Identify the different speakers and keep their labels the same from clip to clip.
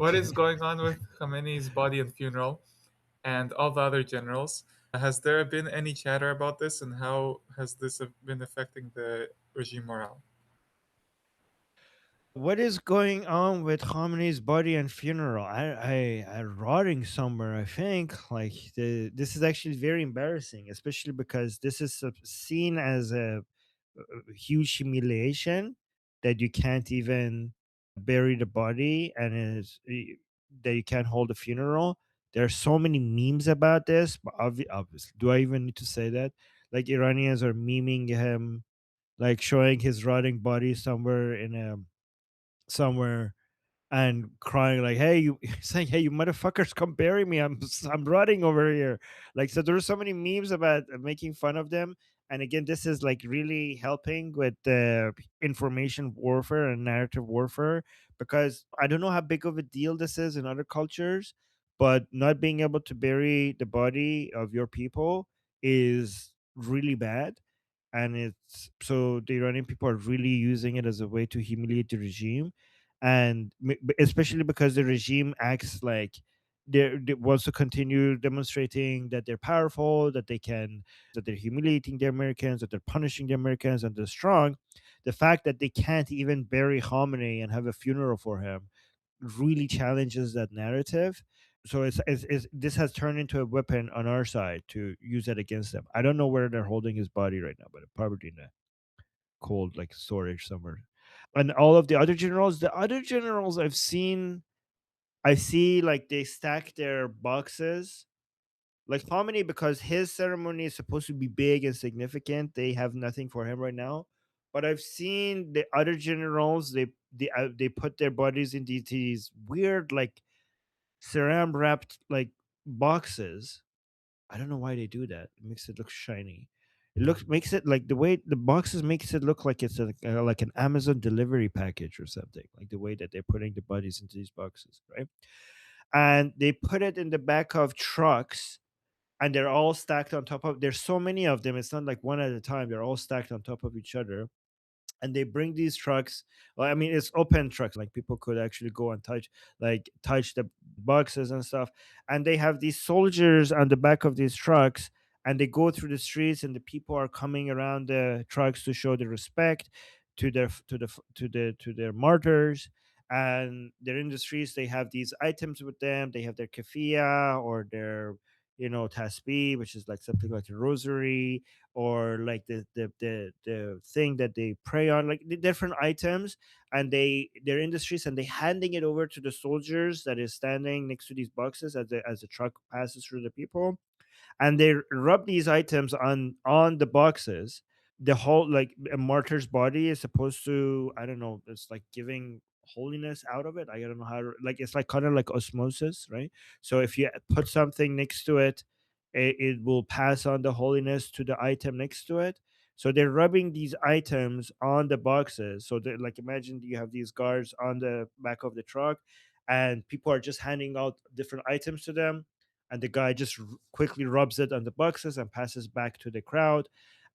Speaker 1: what is going on with Khamenei's body and funeral and all the other generals? Has there been any chatter about this, and how has this been affecting the regime morale?
Speaker 2: What is going on with Khamenei's body and funeral? I rotting somewhere. I think this is actually very embarrassing, especially because this is seen as a huge humiliation that you can't even bury the body and that you can't hold a funeral. There are so many memes about this, but obviously, do I even need to say that? Like Iranians are memeing him, like showing his rotting body somewhere and crying like, "Hey, you!" saying, "Hey, you motherfuckers, come bury me! I'm rotting over here." Like, so there are so many memes about making fun of them. And again, this is like really helping with the information warfare and narrative warfare, because I don't know how big of a deal this is in other cultures, but not being able to bury the body of your people is really bad. And it's so the Iranian people are really using it as a way to humiliate the regime, and especially because the regime acts like they wants to continue demonstrating that they're powerful, that they can, that they're humiliating the Americans, that they're punishing the Americans, and they're strong. The fact that they can't even bury Khamenei and have a funeral for him really challenges that narrative. So this has turned into a weapon on our side to use that against them. I don't know where they're holding his body right now, but probably in a cold like storage somewhere. And all of the other generals I've seen, I see like they stack their boxes. Like Pomini, because his ceremony is supposed to be big and significant, they have nothing for him right now. But I've seen the other generals, they put their bodies in these weird like saran wrapped like boxes. I don't know why they do that. It makes it look shiny. It looks makes it like the way the boxes makes it look like it's like an Amazon delivery package or something. Like the way that they're putting the bodies into these boxes, right? And they put it in the back of trucks, and they're all stacked on top of. There's so many of them. It's not like one at a time. They're all stacked on top of each other, and they bring these trucks. Well, I mean, it's open trucks, like people could actually go and touch the boxes and stuff. And they have these soldiers on the back of these trucks, and they go through the streets, and the people are coming around the trucks to show the respect to their martyrs. And they're in the streets, they have these items with them. They have their kafia or their tasbih, which is like something like a rosary, or like the thing that they pray on, like the different items. And they're in the streets, and they handing it over to the soldiers that is standing next to these boxes as the truck passes through the people. And they rub these items on the boxes. The whole, like, a martyr's body is supposed to, I don't know, it's like giving holiness out of it. I don't know how to, like, it's like kind of like osmosis, right? So if you put something next to it, it will pass on the holiness to the item next to it. So they're rubbing these items on the boxes. So they're like, imagine you have these guards on the back of the truck, and people are just handing out different items to them, and the guy just quickly rubs it on the boxes and passes back to the crowd.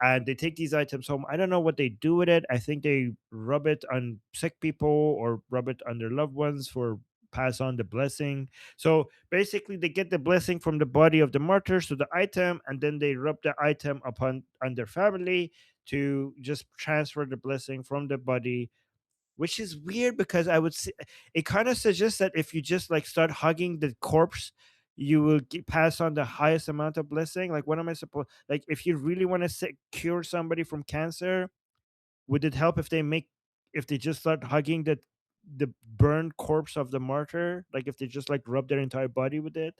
Speaker 2: And they take these items home. I don't know what they do with it. I think they rub it on sick people or rub it on their loved ones for pass on the blessing. So basically, they get the blessing from the body of the martyrs to the item, and then they rub the item upon on their family to just transfer the blessing from the body, which is weird because I would say it kind of suggests that if you just like start hugging the corpse, you will pass on the highest amount of blessing. Like, what am I supposed, like, if you really want to cure somebody from cancer, would it help if they just start hugging the burned corpse of the martyr? Like, if they just like rub their entire body with it?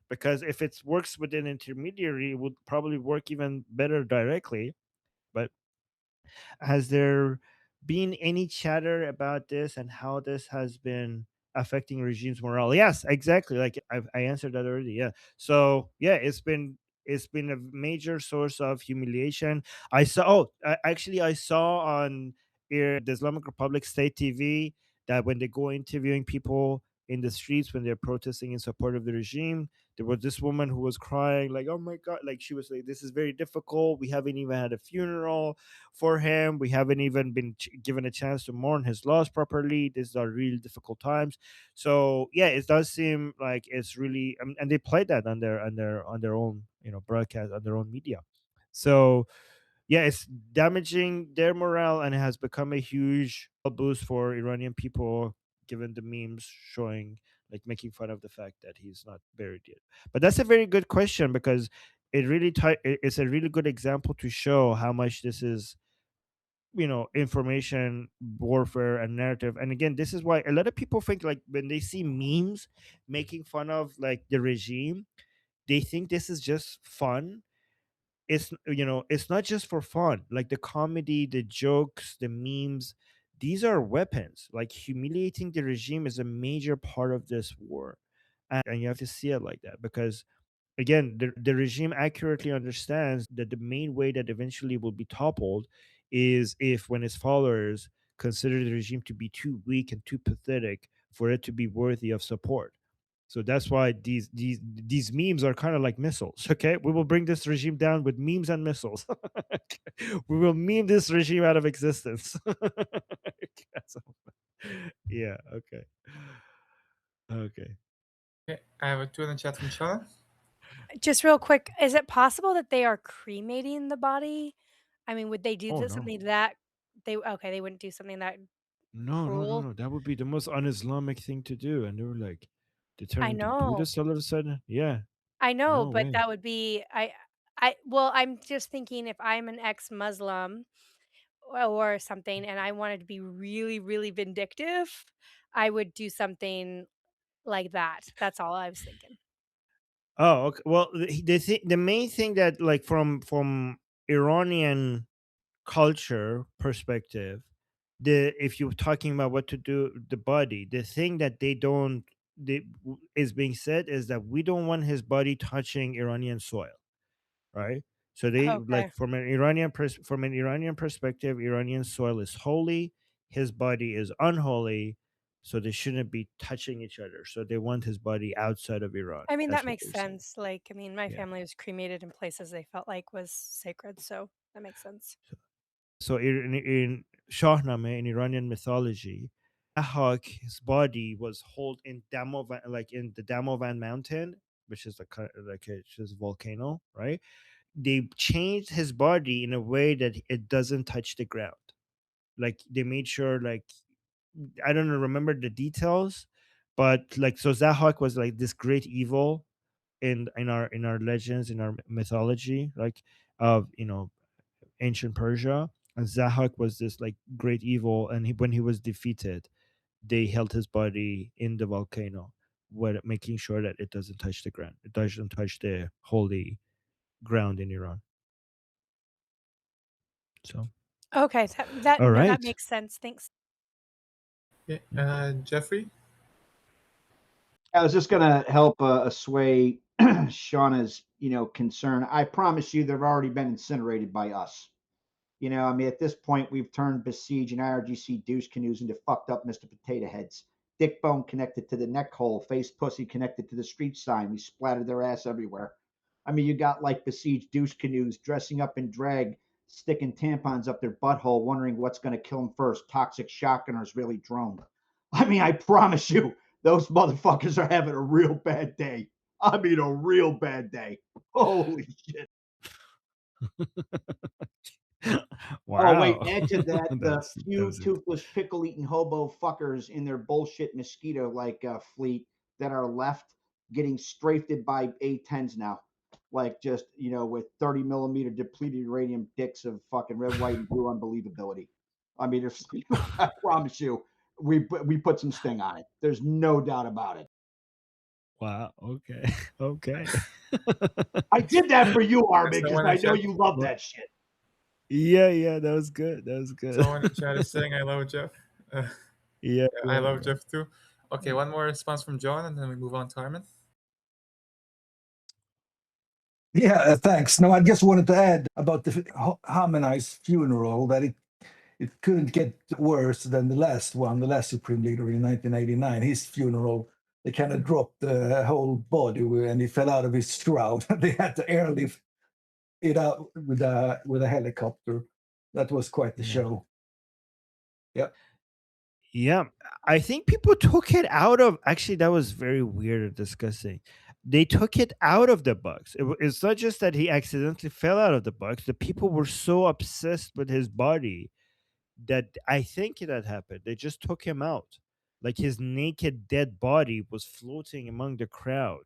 Speaker 2: Because if it works with an intermediary, it would probably work even better directly. But has there been any chatter about this and how this has been affecting regimes morale? Yes, exactly. Like I answered that already. Yeah. So yeah, it's been a major source of humiliation. I saw. Oh, actually, I saw on the Islamic Republic State TV that when they go interviewing people, in the streets when they're protesting in support of the regime. There was this woman who was crying, like, "Oh my God!" Like she was like, "This is very difficult. We haven't even had a funeral for him. We haven't even been given a chance to mourn his loss properly. These are really difficult times." So yeah, it does seem like it's really, and they played that on their own, broadcast, on their own media. So yeah, it's damaging their morale, and it has become a huge boost for Iranian people, given the memes showing, like, making fun of the fact that he's not buried yet. But that's a very good question, because it's a really good example to show how much this is, information warfare and narrative. And again, this is why a lot of people think, like, when they see memes making fun of, like, the regime, they think this is just fun. It's not just for fun. Like, the comedy, the jokes, the memes, these are weapons. Like, humiliating the regime is a major part of this war, and you have to see it like that, because again, the regime accurately understands that the main way that eventually will be toppled is if, when its followers consider the regime to be too weak and too pathetic for it to be worthy of support. So that's why these memes are kind of like missiles. Okay, we will bring this regime down with memes and missiles. We will meme this regime out of existence. So, yeah. Okay. Okay.
Speaker 1: Okay, I have a two in the chat from Sean.
Speaker 3: Just real quick, is it possible that they are cremating the body? I mean, would they do
Speaker 2: Oh no.
Speaker 3: something that they wouldn't do something that
Speaker 2: No, no, no,
Speaker 3: cruel?
Speaker 2: no. That would be the most un-Islamic thing to do. And they were like, they turn
Speaker 3: I
Speaker 2: into
Speaker 3: know.
Speaker 2: Buddhists all of a sudden. Yeah.
Speaker 3: I know,
Speaker 2: No
Speaker 3: but
Speaker 2: way.
Speaker 3: that would be well, I'm just thinking if I'm an ex-Muslim or something and I wanted to be really, really vindictive, I would do something like that. That's all I was thinking.
Speaker 2: Oh, okay. Well, the main thing that, like, from Iranian culture perspective, if you're talking about what to do the body, the thing that is being said is that we don't want his body touching Iranian soil, right? So they, like,
Speaker 3: Okay.
Speaker 2: from an Iranian perspective, Iranian soil is holy, his body is unholy, so they shouldn't be touching each other. So they want his body outside of Iran.
Speaker 3: I mean, that
Speaker 2: That's what
Speaker 3: makes
Speaker 2: they're saying.
Speaker 3: sense. Like, I mean, my
Speaker 2: Yeah.
Speaker 3: family was cremated in places they felt like was sacred, so that makes sense.
Speaker 2: So in Shahnameh, in Iranian mythology, Ahak, his body was held in Damovan, like in the Damovan mountain, which is which is a volcano, right? They changed his body in a way that it doesn't touch the ground. Like, they made sure, like, I don't remember the details, but, like, so Zahak was like this great evil in our legends, in our mythology, like, of, ancient Persia. And Zahak was this, like, great evil, and when he was defeated, they held his body in the volcano, making sure that it doesn't touch the ground. It doesn't touch the holy ground in Iran. So,
Speaker 3: Okay,
Speaker 2: all
Speaker 3: no, that
Speaker 2: right.
Speaker 3: makes sense. Thanks.
Speaker 1: Okay, Jeffrey.
Speaker 4: I was just gonna help assuage Shauna's, concern. I promise you, they've already been incinerated by us. I mean, at this point, we've turned Besiege and IRGC douche canoes into fucked up Mr. Potato Heads. Dick bone connected to the neck hole, face pussy connected to the street sign. We splattered their ass everywhere. I mean, you got like Besiege douche canoes dressing up in drag, sticking tampons up their butthole, wondering what's going to kill them first, toxic shotgun or Israeli drone. I mean, I promise you, those motherfuckers are having a real bad day. I mean, a real bad day. Holy shit. Oh, wait,
Speaker 2: Wow.
Speaker 4: add to that the
Speaker 2: That
Speaker 4: few
Speaker 2: was it.
Speaker 4: toothless pickle eating hobo fuckers in their bullshit mosquito like fleet that are left getting strafed by A10s now. Like, just, with 30 millimeter depleted uranium dicks of fucking red, white, and blue unbelievability. I mean, if, I promise you, we put some sting on it. There's no doubt about it.
Speaker 2: Wow. Okay. Okay.
Speaker 4: I did that for you, Armin, because
Speaker 1: Someone in
Speaker 4: I know
Speaker 1: chat.
Speaker 4: you love
Speaker 2: Well,
Speaker 4: that shit.
Speaker 2: yeah, yeah, that was good. That was good.
Speaker 1: Someone in chat is saying I love Jeff. Uh,
Speaker 2: Yeah,
Speaker 1: I
Speaker 2: yeah,
Speaker 1: love
Speaker 2: yeah.
Speaker 1: Jeff too. Okay, one more response from John, and then we move on to Armin.
Speaker 5: Yeah, thanks. No, I just wanted to add about the Khamenei's funeral that it couldn't get worse than the last one, the last supreme leader in 1989. His funeral They kind of dropped the whole body and he fell out of his shroud. They had to airlift it out with a helicopter. That was quite the
Speaker 2: Yeah.
Speaker 5: show. Yeah.
Speaker 2: Yeah, I think people took it out of. Actually, that was very weird and disgusting. They took it out of the box. It's not just that he accidentally fell out of the box. The people were so obsessed with his body that I think that happened. They just took him out. Like his naked dead body was floating among the crowd.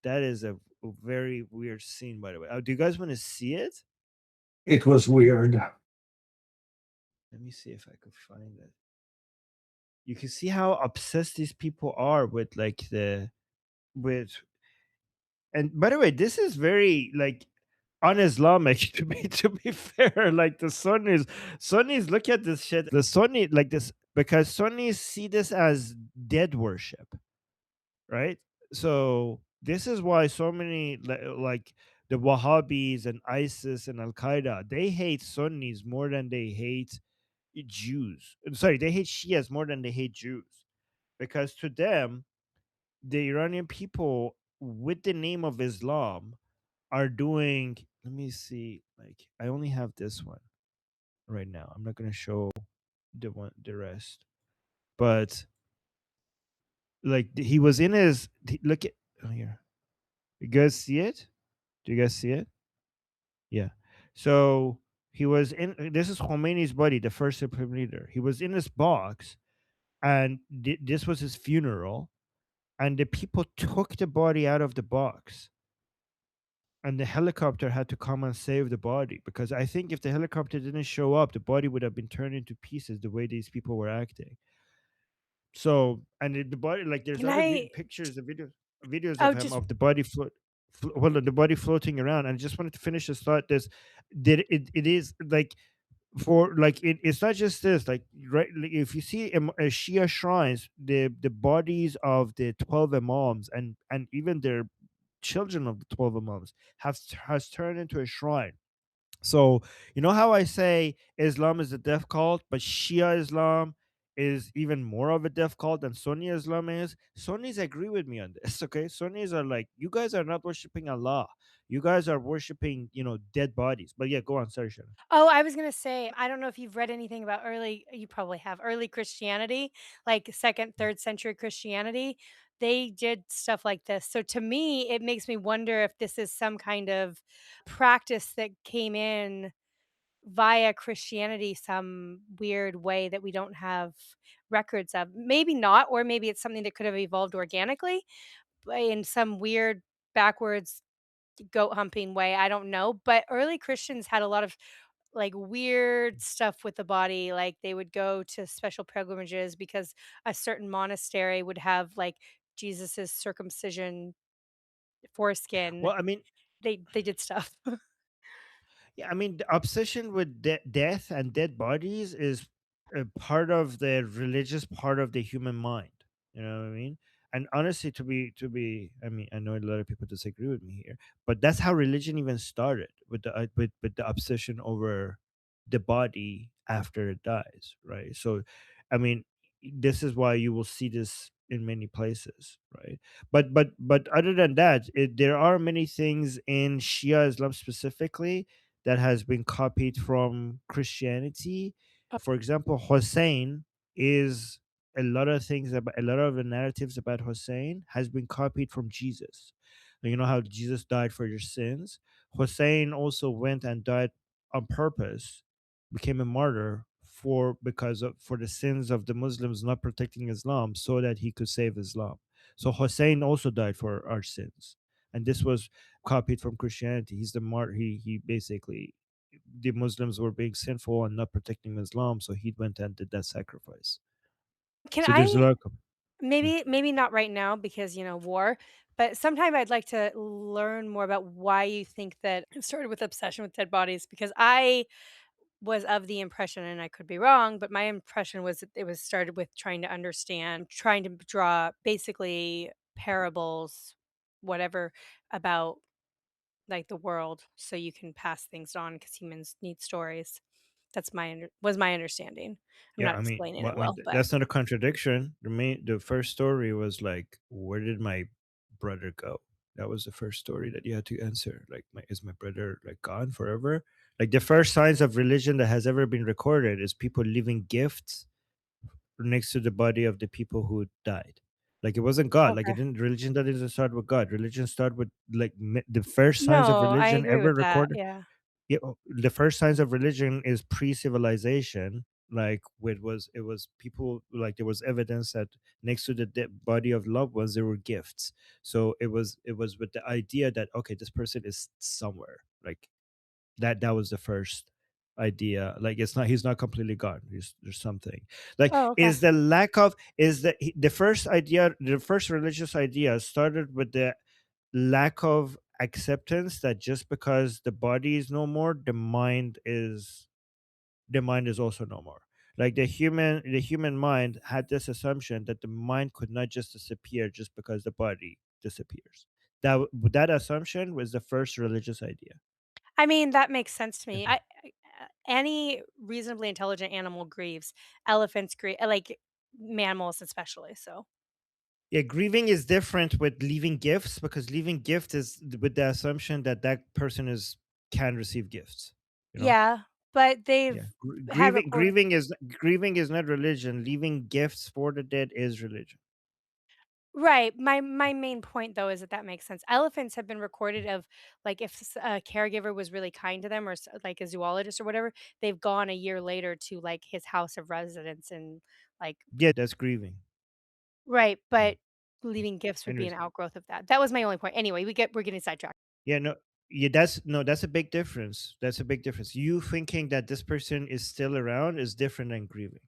Speaker 2: That is a very weird scene, by the way. Do you guys want to see it?
Speaker 5: It was weird.
Speaker 2: Let me see if I could find it. You can see how obsessed these people are with like the with. And by the way, this is very like un-Islamic to be fair. Like the Sunnis look at this shit. The Sunni like this because Sunnis see this as dead worship, right? So this is why so many like the Wahhabis and ISIS and Al Qaeda, they hate Sunnis more than they hate Jews. Sorry, they hate Shias more than they hate Jews, because to them, the Iranian people, with the name of Islam, are doing. Let me see. Like, I only have this one right now. I'm not gonna show the rest, but like he was in his. Look at here. You guys see it? Do you guys see it? Yeah. So he was in. This is Khomeini's body, the first supreme leader. He was in this box, and this was his funeral. And the people took the body out of the box, and the helicopter had to come and save the body, because I think if the helicopter didn't show up, the body would have been turned into pieces the way these people were acting. So, and the body, like, there's
Speaker 3: Can
Speaker 2: other
Speaker 3: I?
Speaker 2: pictures, the videos
Speaker 3: Oh,
Speaker 2: of him,
Speaker 3: just
Speaker 2: of the body well, the body floating around. And I just wanted to finish this thought. It is like, for like it's not just this, like, right, like, if you see Shia shrines, the bodies of the 12 imams and even their children of the 12 imams has turned into a shrine. So, you know how I say Islam is a death cult, but Shia Islam is even more of a death cult than Sunni Islam is? Sunnis agree with me on this, okay? Sunnis are like, you guys are not worshiping Allah. You guys are worshiping, dead bodies. But yeah, go on, sorry, Shannon.
Speaker 3: Oh, I was gonna say, I don't know if you've read anything about you probably have, early Christianity, like 2nd, 3rd century Christianity. They did stuff like this. So to me, it makes me wonder if this is some kind of practice that came in via Christianity, some weird way that we don't have records of. Maybe not, or maybe it's something that could have evolved organically, but in some weird backwards goat humping way. I don't know. But early Christians had a lot of like weird stuff with the body. Like they would go to special pilgrimages because a certain monastery would have like Jesus's circumcision foreskin.
Speaker 2: Well, I mean,
Speaker 3: They did stuff.
Speaker 2: yeah, I mean, the obsession with death and dead bodies is a part of the religious part of the human mind. You know what I mean? And honestly, I mean, I know a lot of people disagree with me here, but that's how religion even started, with the obsession over the body after it dies, right? So, I mean, this is why you will see this in many places, right? But other than that, there are many things in Shia Islam specifically that has been copied from Christianity. For example, Hussein is a lot of the narratives about Hussein has been copied from Jesus. You know how Jesus died for your sins? Hussein also went and died on purpose, became a martyr for the sins of the Muslims not protecting Islam, so that he could save Islam. So Hussein also died for our sins. And this was copied from Christianity. He's the martyr. He basically, the Muslims were being sinful and not protecting Islam, so he went and did that sacrifice.
Speaker 3: Can
Speaker 2: So there's a
Speaker 3: I
Speaker 2: lot of yeah.
Speaker 3: maybe not right now because, war, but sometime I'd like to learn more about why you think that it started with obsession with dead bodies, because I was of the impression, and I could be wrong, but my impression was that it was started with trying to understand, trying to draw basically parables, whatever, about like the world so you can pass things on because humans need stories. That's was my understanding. I'm
Speaker 2: Yeah,
Speaker 3: not explaining it
Speaker 2: I mean,
Speaker 3: well, but
Speaker 2: that's not a contradiction. The first story was like, where did my brother go? That was the first story that you had to answer. Like, is my brother like gone forever? Like the first signs of religion that has ever been recorded is people leaving gifts next to the body of the people who died. Like it wasn't God. Like it
Speaker 3: okay.
Speaker 2: didn't. Religion that didn't start with God. Religion started with like the first signs of
Speaker 3: No, I
Speaker 2: religion
Speaker 3: agree
Speaker 2: ever
Speaker 3: with that.
Speaker 2: recorded.
Speaker 3: Yeah.
Speaker 2: Yeah, the first signs of religion is pre-civilization. Like it was people, like there was evidence that next to the dead body of loved ones there were gifts. So it was with the idea that okay, this person is somewhere. Like that was the first idea. Like it's not, he's not completely gone. There's something. Like
Speaker 3: Oh, okay.
Speaker 2: is the lack of is the first idea, the first religious idea started with the lack of acceptance that just because the body is no more, the mind is also no more. Like the human mind had this assumption that the mind could not just disappear just because the body disappears. That assumption was the first religious idea.
Speaker 3: I mean, that makes sense to me. Any reasonably intelligent animal grieves. Elephants grieve, like mammals especially. So
Speaker 2: Yeah, grieving is different with leaving gifts, because leaving gifts is with the assumption that that person is can receive gifts. You know.
Speaker 3: yeah, but they've
Speaker 2: Yeah,
Speaker 3: had record.
Speaker 2: grieving is not religion. Leaving gifts for the dead is religion.
Speaker 3: Right. My main point though is that that makes sense. Elephants have been recorded of like if a caregiver was really kind to them or like a zoologist or whatever, they've gone a year later to like his house of residence and like
Speaker 2: Yeah, that's grieving.
Speaker 3: right,
Speaker 2: Yeah,
Speaker 3: but leaving gifts would be an
Speaker 2: anyways,
Speaker 3: outgrowth of that. That was my only point. Anyway, we're getting sidetracked.
Speaker 2: yeah, no, yeah, that's a big difference. That's a big difference. You thinking that this person is still around is different than grieving.